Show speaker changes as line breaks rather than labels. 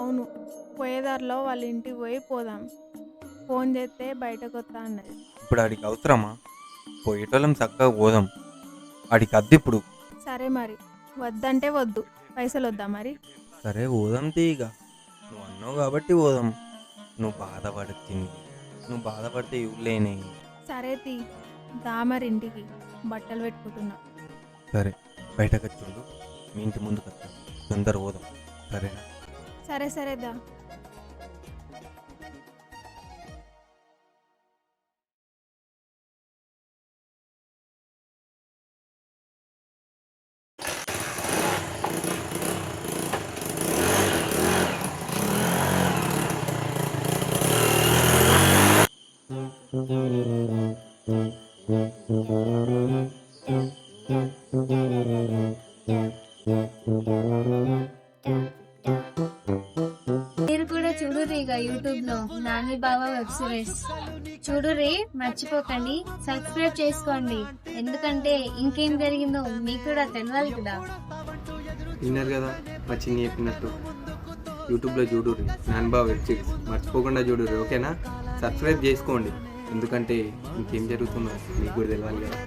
అవును. పోయేదారిలో వాళ్ళ ఇంటికి పోయి పోదాం. ఫోన్ చేస్తే బయటకొత్తా అన్నది.
ఇప్పుడు ఆడికి అవసరమా? పోయేటోళ్ళం చక్కగా పోదాం. ఆడికి అద్దిప్పుడు.
సరే మరి. వద్దంటే వద్దు. పైసలొద్దా మరి?
సరే పోదాం తీ ఇగ. నువ్వు అన్నావు కాబట్టి పోదాం. నువ్వు బాధపడుతుంది. నువ్వు బాధపడితే ఇవ్వలేనే.
సరే తీ. దా మరి ఇంటికి. బట్టలు పెట్టుకుంటున్నా.
సరే బయటకొచ్చుండు. మీ ఇంటి ముందుకొత్తా. తొందర పోదాం. సరేనా?
సరే సరే దా.
మీరు కూడా చూడుర్రి ఇక యూట్యూబ్ లో నాని బాబా వెబ్ సిరీస్ చూడుర్రి, మర్చిపోకండి, సబ్స్క్రైబ్ చేసుకోండి. ఎందుకంటే ఇంకేం జరిగిందో మీకు కూడా తెలియాలి కదా.
విన్నారు కదా మా చిన్ని చెప్పినట్టు. యూట్యూబ్లో చూడుర్రి నాన్బా వెబ్ సిరీస్, మర్చిపోకుండా చూడుర్రి. ఓకేనా? సబ్స్క్రైబ్ చేసుకోండి, ఎందుకంటే ఇంకేం జరుగుతుందో మీకు కూడా తెలియాలి కదా.